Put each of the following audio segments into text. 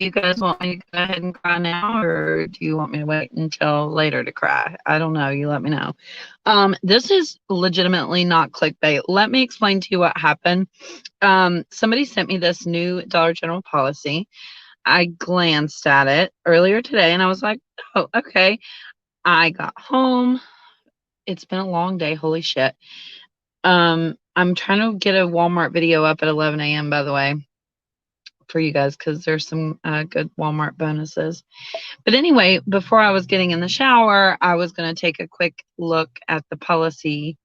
Do you guys want me to go ahead and cry now, or do you want me to wait until later to cry? I don't know. You let me know. This is legitimately not clickbait. Let me explain to you what happened. Somebody sent me this new Dollar General policy. I glanced at it earlier today and I was like, oh, okay. I got home. It's been a long day. Holy shit. I'm trying to get a Walmart video up at 11 a.m., by the way, for you guys, because there's some good Walmart bonuses. But anyway, before I was getting in the shower, I was going to take a quick look at the policy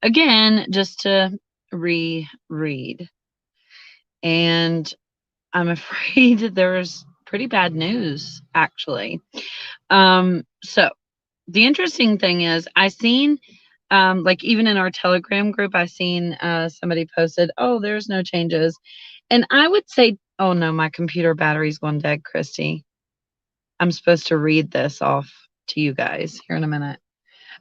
again, just to reread. And I'm afraid there's pretty bad news, actually. So the interesting thing is I seen, like even in our Telegram group, I seen somebody posted, oh, there's no changes. And I would say, oh no, my computer battery's going dead, Christy. I'm supposed to read this off to you guys here in a minute.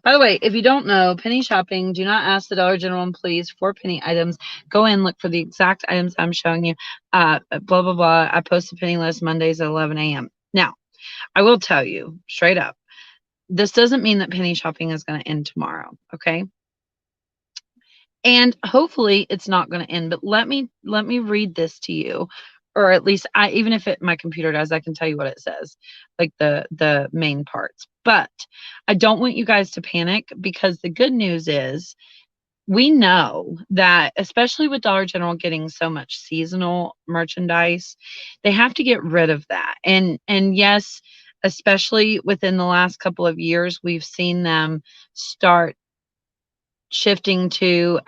By the way, if you don't know, penny shopping, do not ask the Dollar General employees for penny items. Go in, look for the exact items I'm showing you. Blah, blah, blah. I post a penny list Mondays at 11 a.m. Now, I will tell you straight up, this doesn't mean that penny shopping is going to end tomorrow, okay? And hopefully it's not going to end, but let me read this to you, or at least even if my computer does, I can tell you what it says, like the main parts. But I don't want you guys to panic, because the good news is we know that, especially with Dollar General getting so much seasonal merchandise, they have to get rid of that. And yes, especially within the last couple of years, we've seen them start shifting to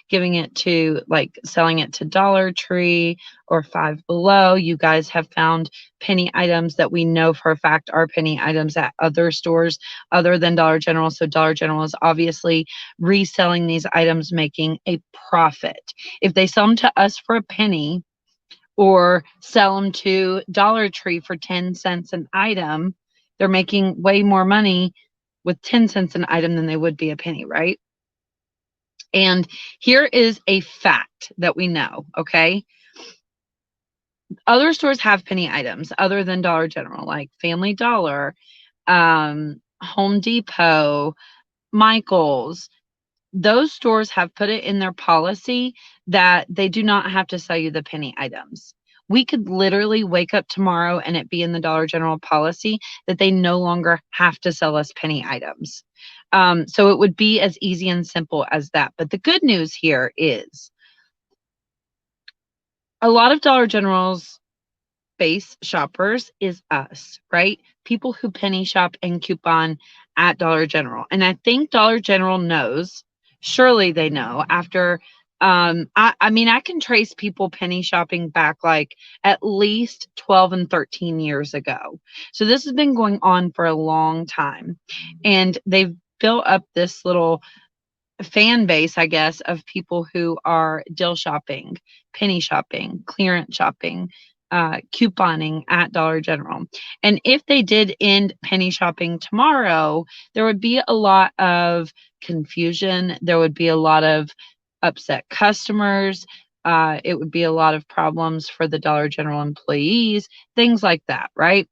giving it to, like, selling it to Dollar Tree or Five Below. You guys have found penny items that we know for a fact are penny items at other stores other than Dollar General. So Dollar General is obviously reselling these items, making a profit. If they sell them to us for a penny or sell them to Dollar Tree for 10 cents an item, they're making way more money with 10 cents an item than they would be a penny, right? And here is a fact that we know, okay? Other stores have penny items other than Dollar General, like Family Dollar, Home Depot, Michael's. Those stores have put it in their policy that they do not have to sell you the penny items. We could literally wake up tomorrow and it be in the Dollar General policy that they no longer have to sell us penny items. So it would be as easy and simple as that. But the good news here is a lot of Dollar General's base shoppers is us, right? People who penny shop and coupon at Dollar General. And I think Dollar General knows, surely they know, after I mean, I can trace people penny shopping back like at least 12 and 13 years ago. So this has been going on for a long time. And they've built up this little fan base, I guess, of people who are deal shopping, penny shopping, clearance shopping, couponing at Dollar General. And if they did end penny shopping tomorrow, there would be a lot of confusion. There would be a lot of upset customers. It would be a lot of problems for the Dollar General employees, things like that, right?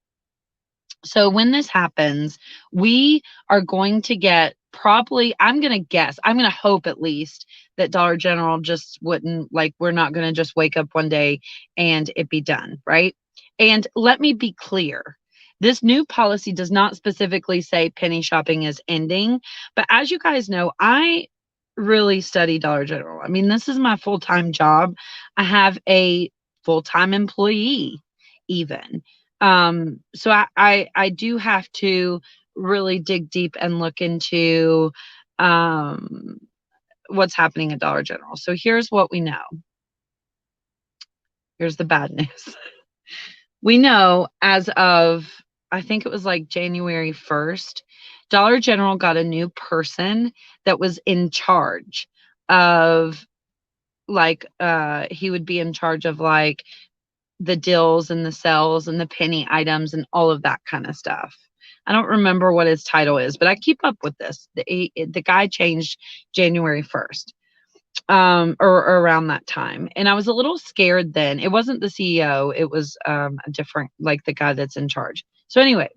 So when this happens, we are going to get probably, I'm going to guess, I'm going to hope at least that Dollar General just wouldn't, like, we're not going to just wake up one day and it be done, right? And let me be clear. This new policy does not specifically say penny shopping is ending, but as you guys know, I really study Dollar General. I mean, this is my full-time job. I have a full-time employee even. So I do have to really dig deep and look into what's happening at Dollar General. So here's what we know. Here's the bad news. We know as of, I think it was like January 1st, Dollar General got a new person that was in charge of, like, he would be in charge of like the deals and the sales and the penny items and all of that kind of stuff. I don't remember what his title is, but I keep up with this. The guy changed January 1st. or around that time. And I was a little scared then. It wasn't the CEO, it was a different, like the guy that's in charge. So anyway,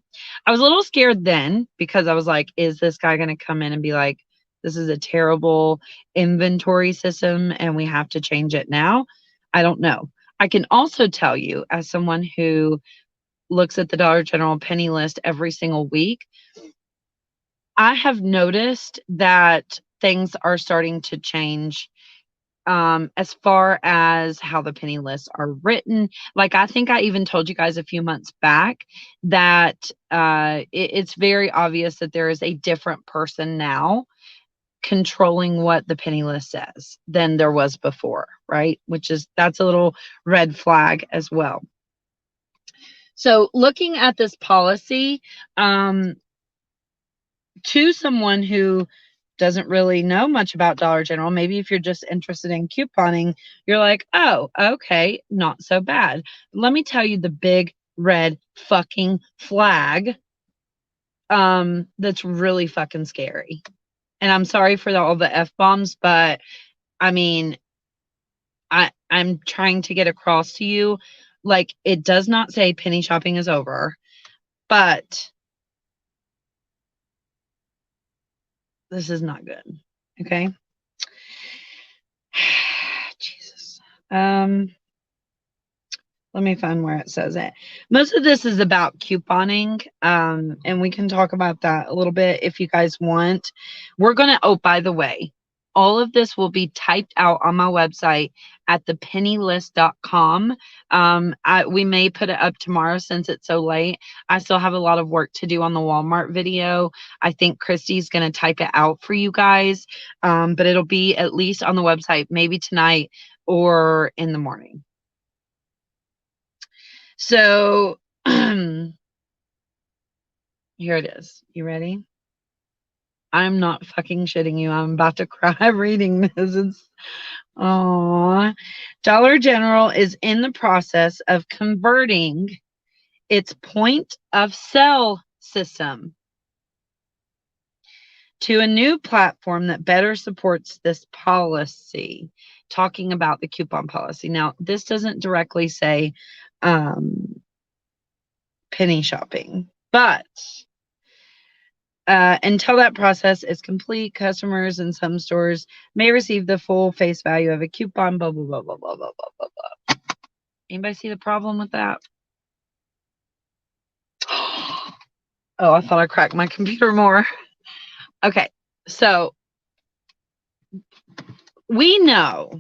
I was a little scared then because I was like, is this guy going to come in and be like, this is a terrible inventory system and we have to change it now? I don't know. I can also tell you, as someone who looks at the Dollar General penny list every single week, I have noticed that things are starting to change as far as how the penny lists are written. Like, I think I even told you guys a few months back that it's very obvious that there is a different person now controlling what the penny list says than there was before, right? That's a little red flag as well. So looking at this policy, to someone who doesn't really know much about Dollar General, maybe if you're just interested in couponing, you're like, oh, okay, not so bad. Let me tell you the big red fucking flag that's really fucking scary. And I'm sorry for all the F-bombs, but I mean, I'm trying to get across to you, like, it does not say penny shopping is over, but this is not good. Okay. Jesus. Let me find where it says it. Most of this is about couponing, and we can talk about that a little bit if you guys want. We're going to, oh, by the way, all of this will be typed out on my website at thepennylist.com. We may put it up tomorrow since it's so late. I still have a lot of work to do on the Walmart video. I think Christy's going to type it out for you guys, but it'll be at least on the website maybe tonight or in the morning. So here it is. You ready? I'm not fucking shitting you. I'm about to cry reading this. It's Dollar General is in the process of converting its point of sale system to a new platform that better supports this policy, talking about the coupon policy. Now, this doesn't directly say penny shopping, but until that process is complete, customers in some stores may receive the full face value of a coupon, blah, blah, blah, blah, blah, blah, blah, blah, blah. Anybody see the problem with that? Oh, I thought I cracked my computer more. Okay, so we know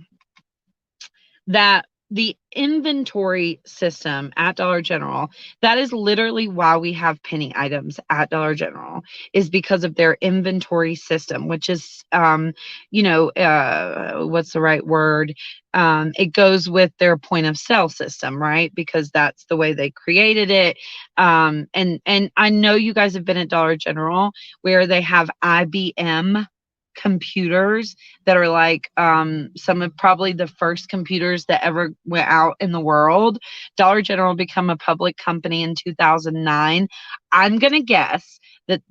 that the inventory system at Dollar General, that is literally why we have penny items at Dollar General, is because of their inventory system, which is, what's the right word? It goes with their point of sale system, right? Because that's the way they created it. And I know you guys have been at Dollar General where they have IBM computers that are like some of probably the first computers that ever went out in the world. Dollar General became a public company in 2009. I'm going to guess that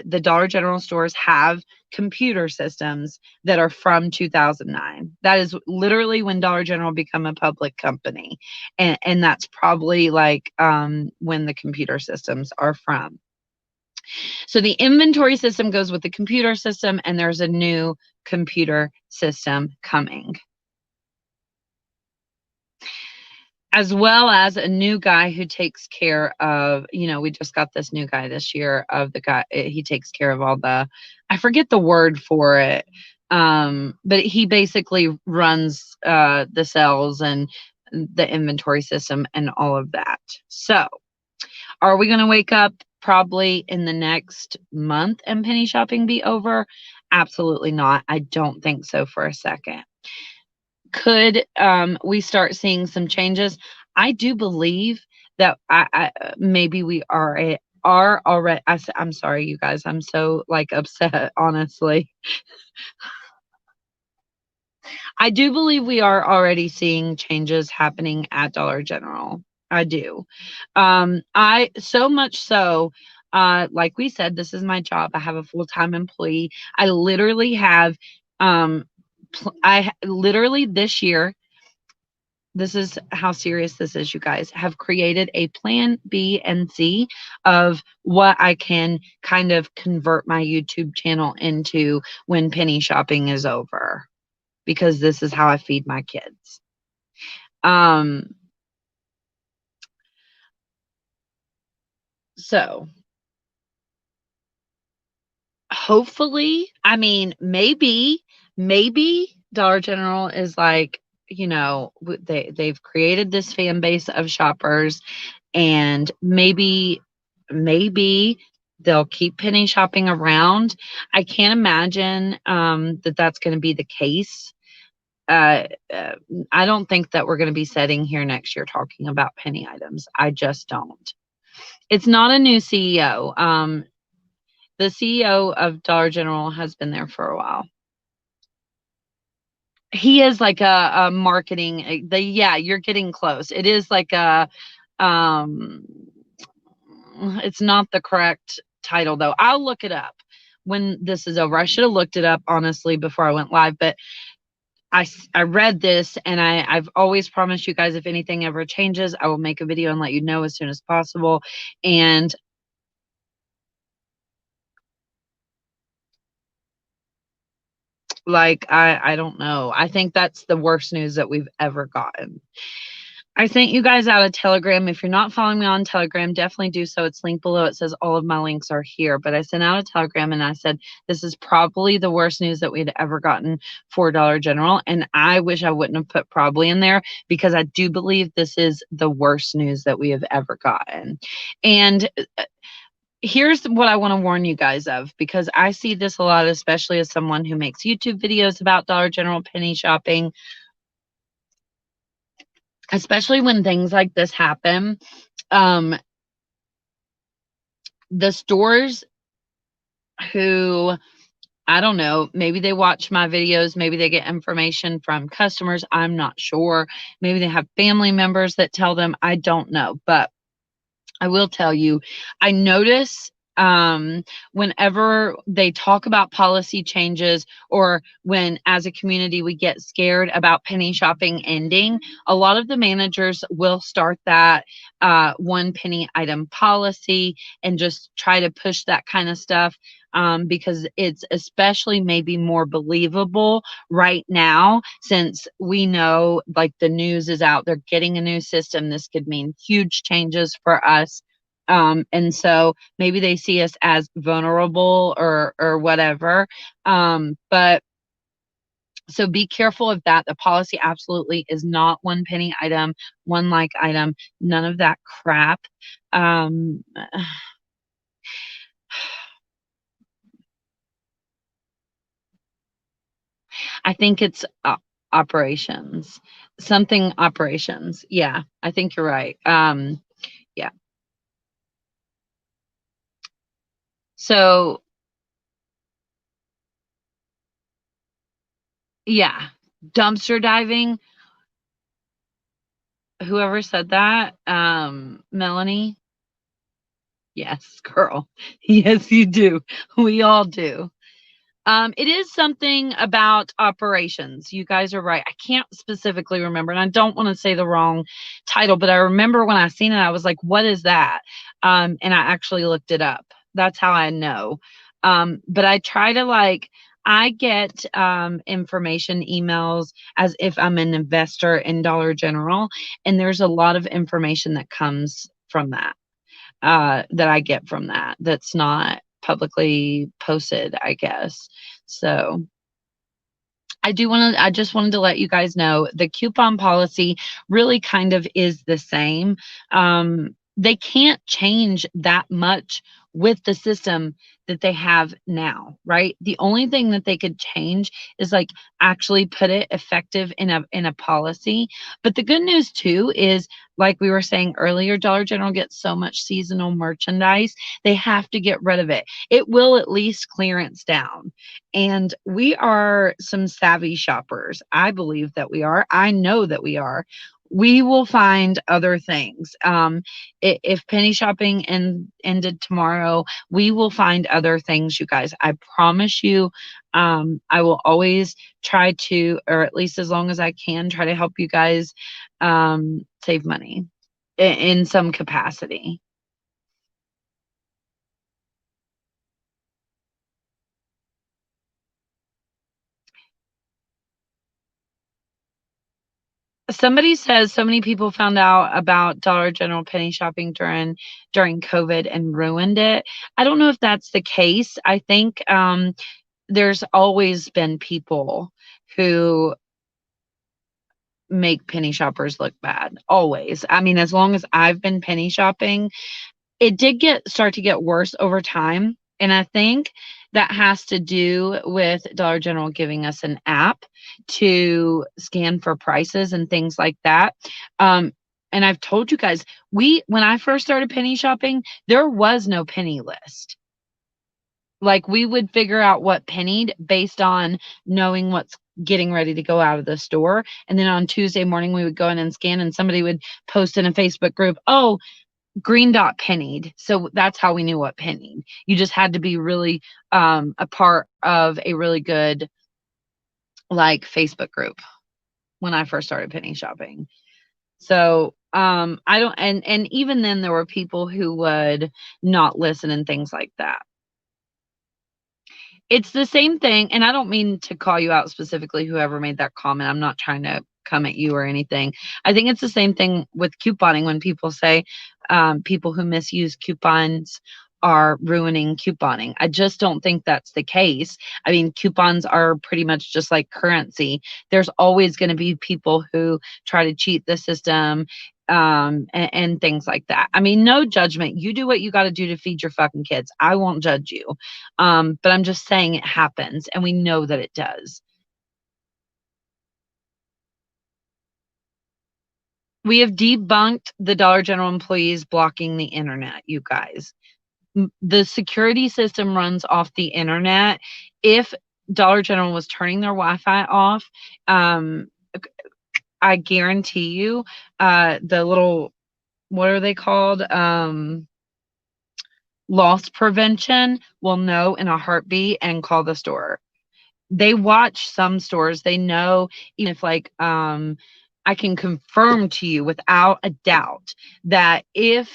the Dollar General stores have computer systems that are from 2009. That is literally when Dollar General became a public company. And that's probably like when the computer systems are from. So the inventory system goes with the computer system, and there's a new computer system coming, as well as a new guy who takes care of, we just got this new guy this year of the guy, he takes care of all the, I forget the word for it, but he basically runs the sales and the inventory system and all of that. So are we going to wake up probably in the next month and penny shopping be over? Absolutely not. I don't think so for a second. Could we start seeing some changes? I do believe that maybe we are already. I'm sorry, you guys. I'm so like upset, honestly. I do believe we are already seeing changes happening at Dollar General. I do. I so much so, like we said, this is my job. I have a full-time employee. I literally have I literally this year, this is how serious this is, you guys, have created a plan B and C of what I can kind of convert my YouTube channel into when penny shopping is over, because this is how I feed my kids. So hopefully, I mean, maybe Dollar General is like, they've created this fan base of shoppers, and maybe they'll keep penny shopping around. I can't imagine that that's going to be the case. uh, uh, I don't think that we're going to be sitting here next year talking about penny items. I just don't. It's not a new CEO. The CEO of Dollar General has been there for a while. He is like a marketing, yeah, you're getting close. It is like um, it's not the correct title though. I'll look it up when this is over. I should have looked it up honestly before I went live, but I read this, and I've always promised you guys, if anything ever changes, I will make a video and let you know as soon as possible. And like, I don't know. I think that's the worst news that we've ever gotten. I sent you guys out a Telegram. If you're not following me on Telegram, definitely do so. It's linked below. It says all of my links are here. But I sent out a Telegram and I said, this is probably the worst news that we'd ever gotten for Dollar General. And I wish I wouldn't have put probably in there, because I do believe this is the worst news that we have ever gotten. And here's what I want to warn you guys of, because I see this a lot, especially as someone who makes YouTube videos about Dollar General penny shopping. Especially when things like this happen, the stores who, I don't know, maybe they watch my videos, maybe they get information from customers, I'm not sure. Maybe they have family members that tell them, I don't know. But I will tell you, I notice whenever they talk about policy changes, or when as a community we get scared about penny shopping ending, a lot of the managers will start that one penny item policy and just try to push that kind of stuff, because it's especially maybe more believable right now, since we know, like, the news is out, they're getting a new system. This could mean huge changes for us. And so maybe they see us as vulnerable or whatever. But so be careful of that. The policy absolutely is not one penny item, one like item, none of that crap. Um, I think it's operations, something operations. Yeah, I think you're right. Yeah. So yeah, dumpster diving. Whoever said that, Melanie. Yes, girl. Yes, you do. We all do. It is something about operations. You guys are right. I can't specifically remember, and I don't want to say the wrong title, but I remember when I seen it, I was like, what is that? And I actually looked it up. That's how I know. But I try to, like, I get information emails as if I'm an investor in Dollar General, and there's a lot of information that comes from that, that I get from that, that's not publicly posted, I guess. So I just wanted to let you guys know the coupon policy really kind of is the same. They can't change that much with the system that they have now, right? The only thing that they could change is, like, actually put it effective in a policy. But the good news too is, like we were saying earlier, Dollar General gets so much seasonal merchandise, they have to get rid of it. It will at least clearance down. And we are some savvy shoppers. I believe that we are. I know that we are. We will find other things. If penny shopping ended tomorrow, we will find other things, you guys. I promise you. I will always try to, or at least as long as I can, try to help you guys save money in some capacity. Somebody says so many people found out about Dollar General penny shopping during COVID and ruined it. I don't know if that's the case. I think there's always been people who make penny shoppers look bad. Always. I mean, as long as I've been penny shopping, it did start to get worse over time. And I think that has to do with Dollar General giving us an app to scan for prices and things like that. Um, and I've told you guys, when I first started penny shopping, there was no penny list. Like, we would figure out what pennied based on knowing what's getting ready to go out of the store. And then on Tuesday morning, we would go in and scan, and somebody would post in a Facebook group, "Oh, green dot pennied." So that's how we knew what pennied. You just had to be really a part of a really good, like, Facebook group when I first started penny shopping. So I don't, and even then there were people who would not listen and things like that. It's the same thing, and I don't mean to call you out specifically, whoever made that comment. I'm not trying to come at you or anything. I think it's the same thing with couponing when people say people who misuse coupons are ruining couponing. I just don't think that's the case. I mean, coupons are pretty much just like currency. There's always going to be people who try to cheat the system and things like that. I mean, no judgment. You do what you got to do to feed your fucking kids. I won't judge you. But I'm just saying it happens, and we know that it does. We have debunked the Dollar General employees blocking the internet, you guys. The security system runs off the internet. If Dollar General was turning their Wi-Fi off, um, I guarantee you, the little, what are they called? Loss prevention will know in a heartbeat and call the store. They watch some stores. They know, even if, like, I can confirm to you without a doubt that if,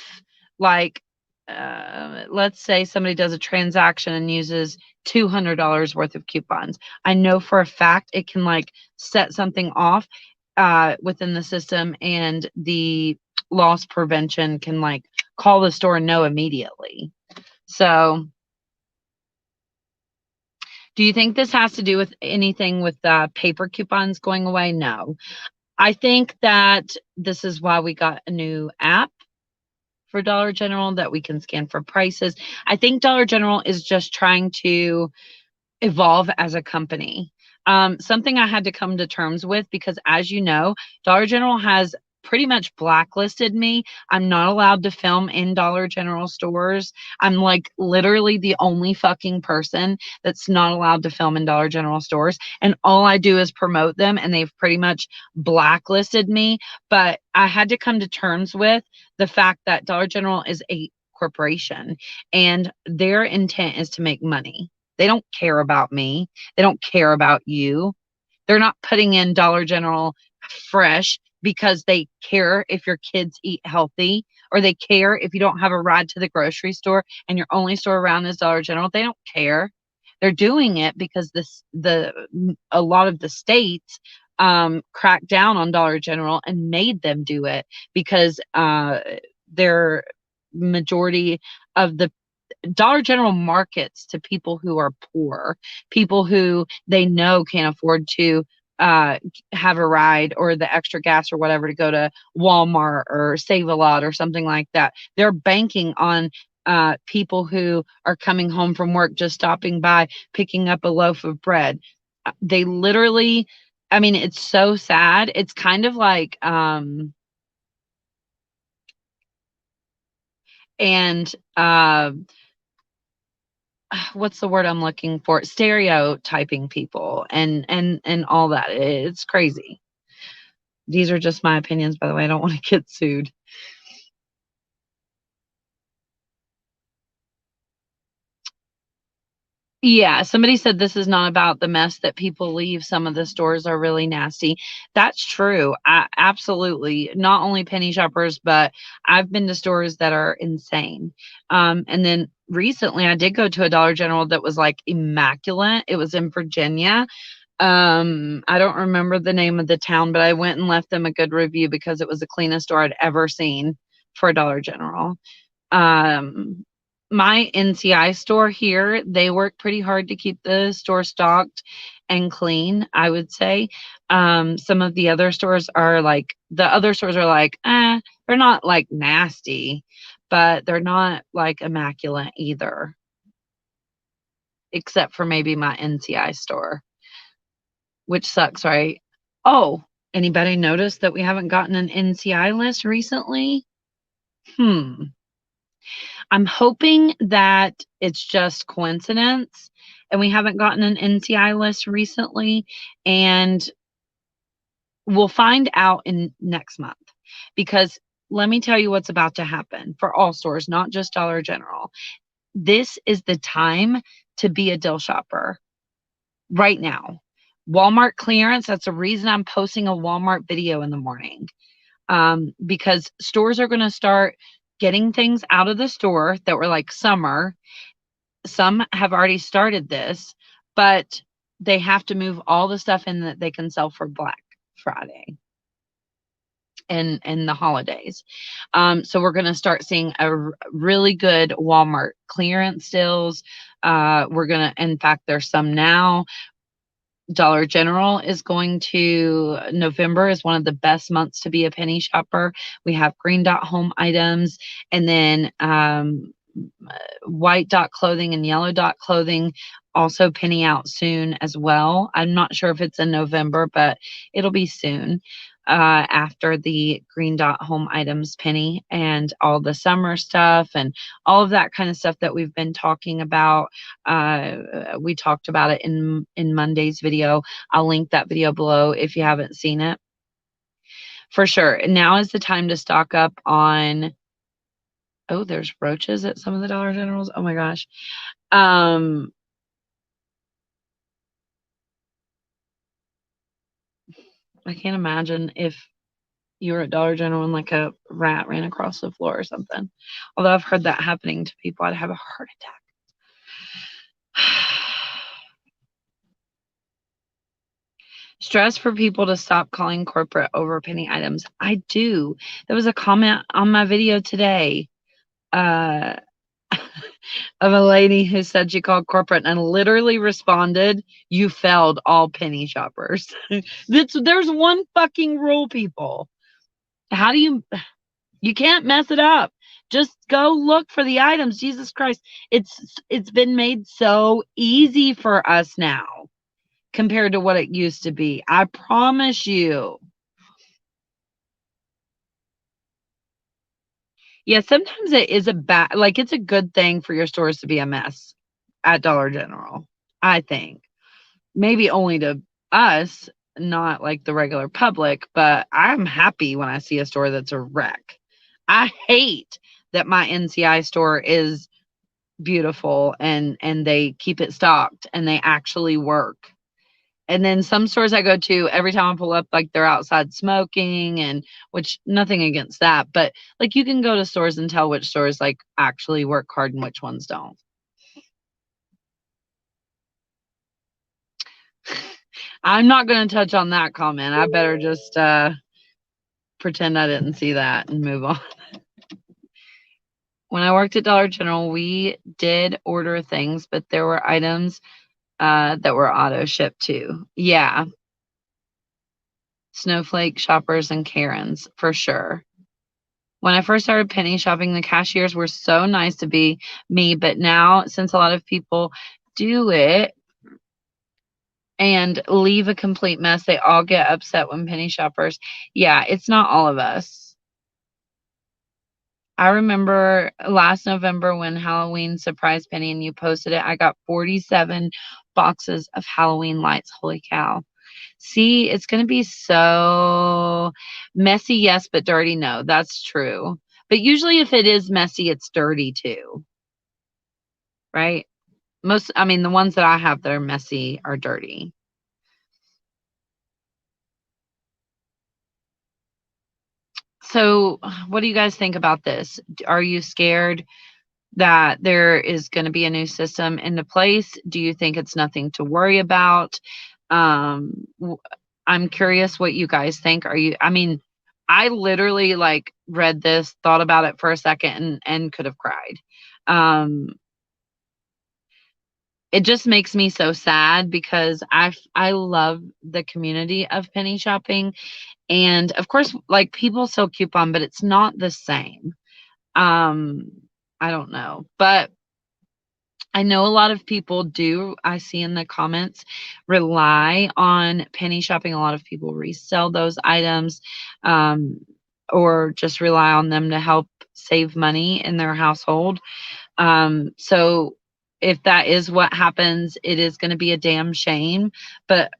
like, let's say somebody does a transaction and uses $200 worth of coupons, I know for a fact it can, like, set something off within the system, and the loss prevention can, like, call the store and know immediately. So do you think this has to do with anything with paper coupons going away? No. I think that this is why we got a new app for Dollar General that we can scan for prices. I think Dollar General is just trying to evolve as a company. Something I had to come to terms with, because, as you know, Dollar General has pretty much blacklisted me. I'm not allowed to film in Dollar General stores. I'm, like, literally the only fucking person that's not allowed to film in Dollar General stores. And all I do is promote them, and they've pretty much blacklisted me. But I had to come to terms with the fact that Dollar General is a corporation, and their intent is to make money. They don't care about me. They don't care about you. They're not putting in Dollar General fresh because they care if your kids eat healthy, or they care if you don't have a ride to the grocery store and your only store around is Dollar General. They don't care. They're doing it because a lot of the states cracked down on Dollar General and made them do it because their majority of the Dollar General markets to people who are poor, people who they know can't afford to uh, have a ride or the extra gas or whatever to go to Walmart or Save a Lot or something like that. They're banking on people who are coming home from work, just stopping by, picking up a loaf of bread. They literally, I mean, it's so sad. It's kind of like, and what's the word I'm looking for? Stereotyping people and all that. It's crazy. These are just my opinions, by the way. I don't want to get sued. Yeah, somebody said this is not about the mess that people leave. Some of the stores are really nasty. That's true. Absolutely. Not only penny shoppers, but I've been to stores that are insane. And then recently I did go to a Dollar General that was like immaculate. It was in Virginia. I don't remember the name of the town, but I went and left them a good review because it was the cleanest store I'd ever seen for a Dollar General. Um, my NCI store here, they work pretty hard to keep the store stocked and clean, I would say. Some of the other stores are like, they're not like nasty, but they're not like immaculate either, except for maybe my NCI store, which sucks, right? Oh, anybody notice that we haven't gotten an NCI list recently? Hmm. I'm hoping that it's just coincidence and we haven't gotten an NCI list recently, and we'll find out in next month, because let me tell you what's about to happen for all stores, not just Dollar General. This is the time to be a deal shopper right now. Walmart clearance, that's the reason I'm posting a Walmart video in the morning, because stores are going to start getting things out of the store that were like summer. Some have already started this, but they have to move all the stuff in that they can sell for Black Friday and the holidays. So we're going to start seeing really good Walmart clearance deals. We're going to, in fact, there's some now. Dollar General is going to, November is one of the best months to be a penny shopper. We have green dot home items, and then white dot clothing and yellow dot clothing also penny out soon as well. I'm not sure if it's in November, but it'll be soon, after the green dot home items penny, and all the summer stuff and all of that kind of stuff that we've been talking about. We talked about it in Monday's video. I'll link that video below if you haven't seen it. For sure. Now is the time to stock up on. Oh, there's roaches at some of the Dollar Generals. Oh my gosh. Um, I can't imagine if you were at Dollar General and like a rat ran across the floor or something. Although I've heard that happening to people, I'd have a heart attack. Stress for people to stop calling corporate over penny items. I do. There was a comment on my video today, uh, of a lady who said she called corporate and literally responded, "You failed all penny shoppers." There's one fucking rule, people. How do you can't mess it up. Just go look for the items. Jesus Christ. It's been made so easy for us now compared to what it used to be. I promise you. Yeah, sometimes it is it's a good thing for your stores to be a mess at Dollar General, I think. Maybe only to us, not like the regular public, but I'm happy when I see a store that's a wreck. I hate that my NCI store is beautiful and they keep it stocked and they actually work. And then some stores I go to, every time I pull up, like they're outside smoking, and which nothing against that, but like you can go to stores and tell which stores like actually work hard and which ones don't. I'm not going to touch on that comment. I better just pretend I didn't see that and move on. When I worked at Dollar General, we did order things, but there were items that were auto shipped too. Yeah. Snowflake shoppers and Karens, for sure. When I first started penny shopping, the cashiers were so nice to be me, but now since a lot of people do it and leave a complete mess, they all get upset when penny shoppers. Yeah, it's not all of us. I remember last November when Halloween surprise penny and you posted it, I got 47 boxes of Halloween lights. Holy cow. See, it's gonna be so messy, yes, but dirty, no. That's true. But usually if it is messy, it's dirty too, right? I mean, the ones that I have that are messy are dirty. So, what do you guys think about this? Are you scared that there is going to be a new system into place? Do you think it's nothing to worry about? W- I'm curious what you guys think. I mean, I literally like read this, thought about it for a second and could have cried. Um, it just makes me so sad because I love the community of penny shopping. And of course, like people sell coupon, but it's not the same. Um, I don't know, but I know a lot of people do, I see in the comments, rely on penny shopping. A lot of people resell those items, um, or just rely on them to help save money in their household. So if that is what happens, it is going to be a damn shame. But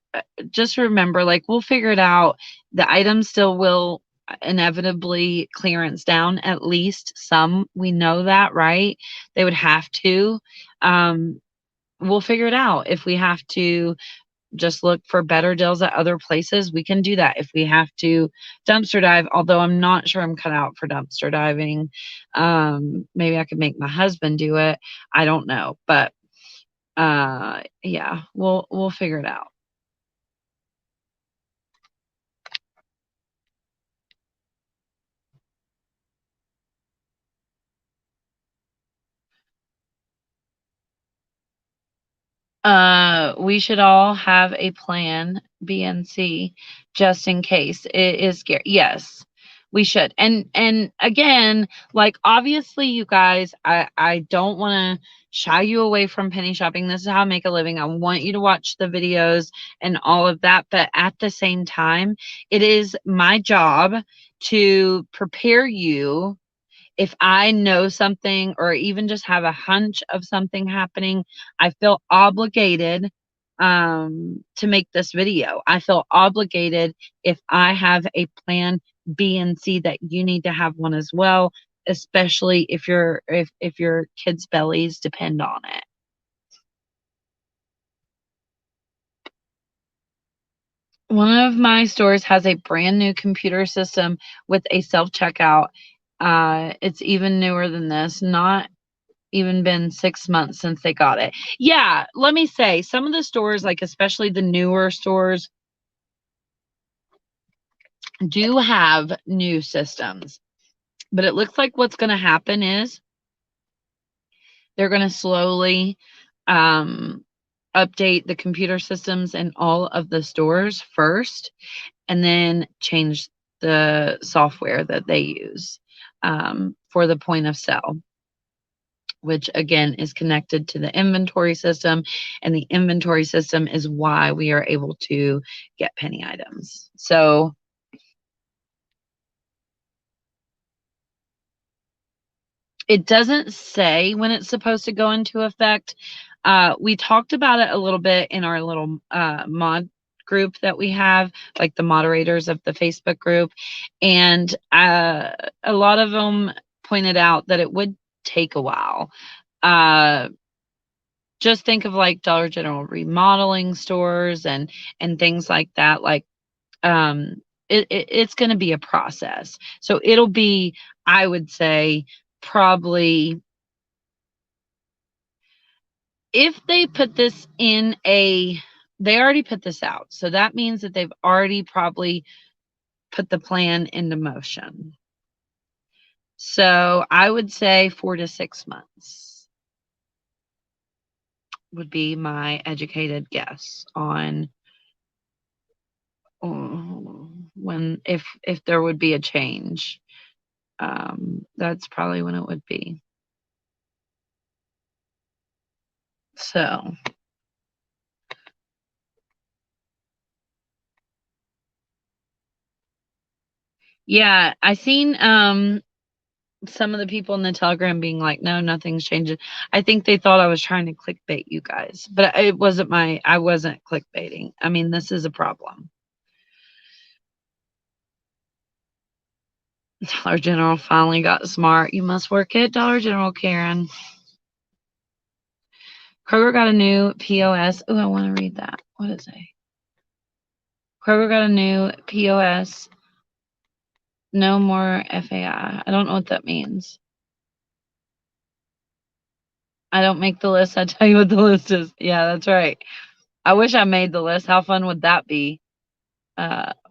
just remember, like, we'll figure it out. The items still will inevitably clearance down, at least some. We know that, right? They would have to. Um, we'll figure it out. If we have to just look for better deals at other places, we can do that. If we have to dumpster dive, although I'm not sure I'm cut out for dumpster diving, maybe I could make my husband do it. I don't know, but yeah, we'll figure it out. We should all have a plan B and C just in case it is scary. Yes, we should. And again, like obviously you guys, I don't want to shy you away from penny shopping. This is how I make a living. I want you to watch the videos and all of that, but at the same time, it is my job to prepare you if I know something or even just have a hunch of something happening, I feel obligated to make this video. I feel obligated if I have a plan B and C that you need to have one as well, especially if your kids' bellies depend on it. One of my stores has a brand new computer system with a self checkout. It's even newer than this, not even been 6 months since they got it. Yeah, let me say, some of the stores, like especially the newer stores, do have new systems. But it looks like what's gonna happen is they're gonna slowly, um, update the computer systems in all of the stores first, and then change the software that they use, for the point of sale, which again is connected to the inventory system. And the inventory system is why we are able to get penny items. So it doesn't say when it's supposed to go into effect. We talked about it a little bit in our little mod group that we have, like the moderators of the Facebook group. And a lot of them pointed out that it would take a while. Uh, just think of like Dollar General remodeling stores and things like that. Like um it's going to be a process. So it'll be, I would say, probably if they put this in a they already put this out. So that means that they've already probably put the plan into motion. So I would say 4 to 6 months would be my educated guess on when if there would be a change. That's probably when it would be. So yeah, I seen some of the people in the Telegram being like, "No, nothing's changing." I think they thought I was trying to clickbait you guys, but it wasn't I wasn't clickbaiting. I mean, this is a problem. Dollar General finally got smart. You must work at Dollar General, Karen. Kroger got a new POS. Oh, I want to read that. What does it say? Kroger got a new POS. No more FAI. I don't know what that means. I don't make the list. I tell you what the list is. Yeah, that's right. I wish I made the list. How fun would that be?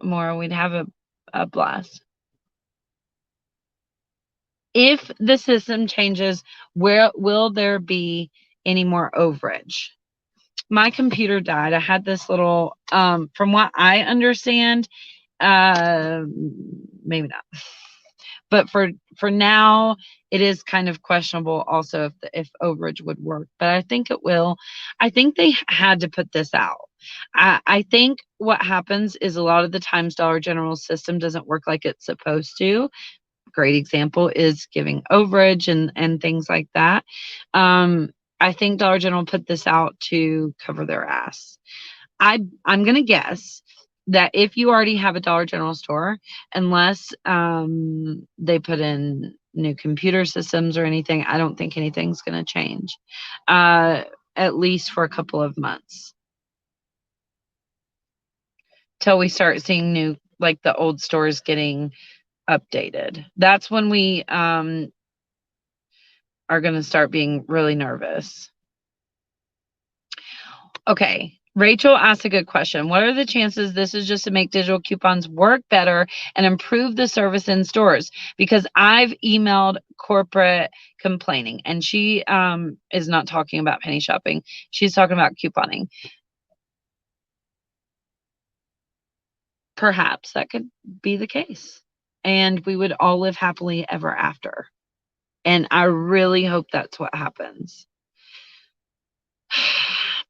More, we'd have a blast. If the system changes, where will there be any more overage? My computer died. I had this little, from what I understand, uh, maybe not. But for now, it is kind of questionable also if overage would work. But I think it will. I think they had to put this out. I think what happens is a lot of the times Dollar General's system doesn't work like it's supposed to. Great example is giving overage and things like that. I think Dollar General put this out to cover their ass. I'm gonna guess that if you already have a Dollar General store, unless they put in new computer systems or anything, I don't think anything's gonna change. At least for a couple of months. Till we start seeing new, like the old stores getting updated. That's when we are gonna start being really nervous. Okay. Rachel asked a good question. What are the chances this is just to make digital coupons work better and improve the service in stores? Because I've emailed corporate complaining, and she is not talking about penny shopping. She's talking about couponing. Perhaps that could be the case. And we would all live happily ever after. And I really hope that's what happens.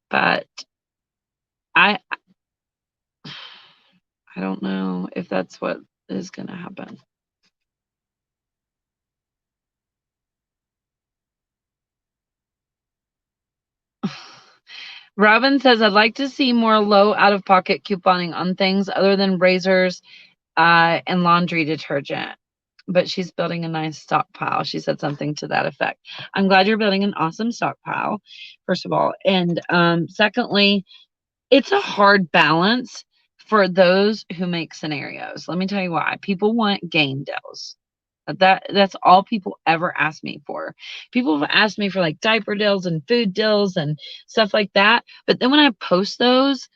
But I I don't know if that's what is going to happen. Robin says, I'd like to see more low out of pocket couponing on things other than razors and laundry detergent. But she's building a nice stockpile. She said something to that effect. I'm glad you're building an awesome stockpile, first of all. And secondly, it's a hard balance for those who make scenarios. Let me tell you why. People want game deals. That's all people ever ask me for. People have asked me for like diaper deals and food deals and stuff like that. But then when I post those,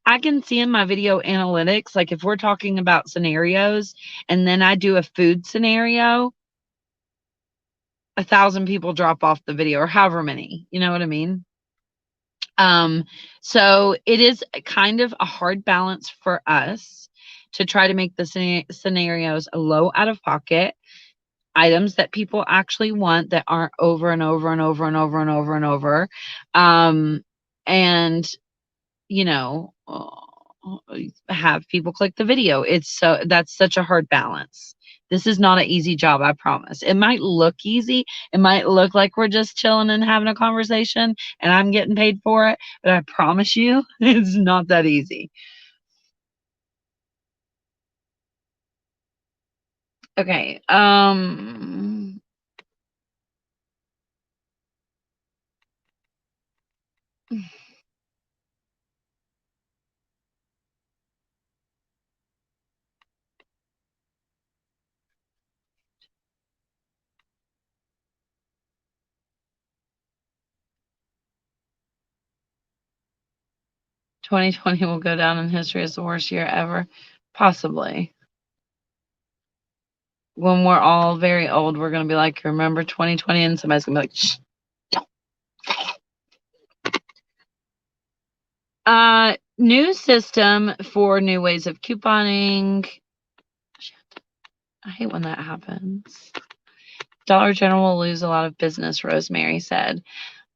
I can see in my video analytics, like if we're talking about scenarios and then I do a food scenario, 1,000 people drop off the video or however many, you know what I mean? So it is kind of a hard balance for us to try to make the scenarios a low out of pocket items that people actually want that aren't over and over and over and over and over and over. And, you know, have people click the video. That's such a hard balance. This is not an easy job, I promise. It might look easy. It might look like we're just chilling and having a conversation and I'm getting paid for it, but I promise you, it's not that easy. Okay. 2020 will go down in history as the worst year ever. Possibly. When we're all very old, we're going to be like, remember 2020? And somebody's going to be like, shh, don't say it. New system for new ways of couponing. I hate when that happens. Dollar General will lose a lot of business, Rosemary said.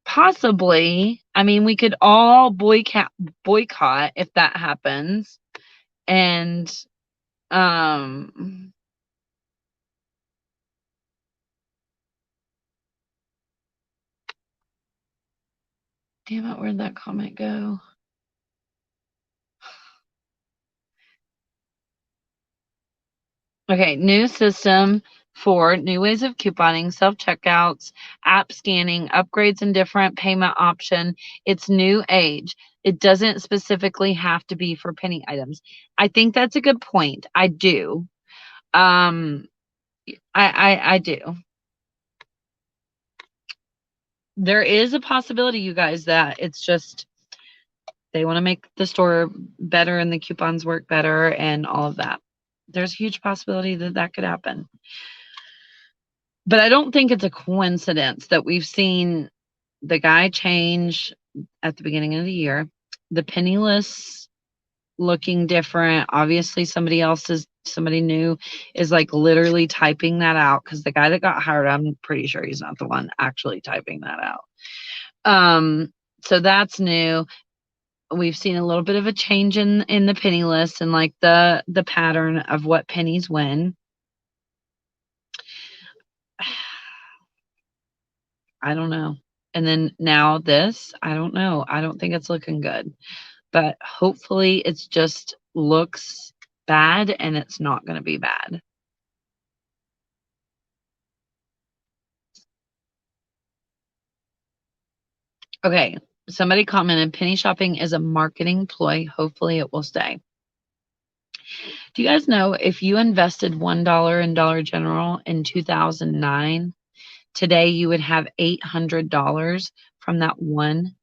Possibly. I mean, we could all boycott if that happens. And Damn it, where'd that comment go? Okay, new system for new ways of couponing, self-checkouts, app scanning, upgrades and different payment option. It's new age. It doesn't specifically have to be for penny items. I think that's a good point. I do. Um, I do. There is a possibility, you guys, that it's just they want to make the store better and the coupons work better and all of that. There's a huge possibility that that could happen. But I don't think it's a coincidence that we've seen the guy change at the beginning of the year, the penny lists looking different. Obviously, somebody new is like literally typing that out because the guy that got hired, I'm pretty sure he's not the one actually typing that out. So that's new. We've seen a little bit of a change in the penny list and like the pattern of what pennies win. I don't know. And then now this, I don't know. I don't think it's looking good. But hopefully it's just looks bad and it's not going to be bad. Okay, somebody commented penny shopping is a marketing ploy. Hopefully it will stay. Do you guys know if you invested $1 in Dollar General in 2009, today you would have $800 from that one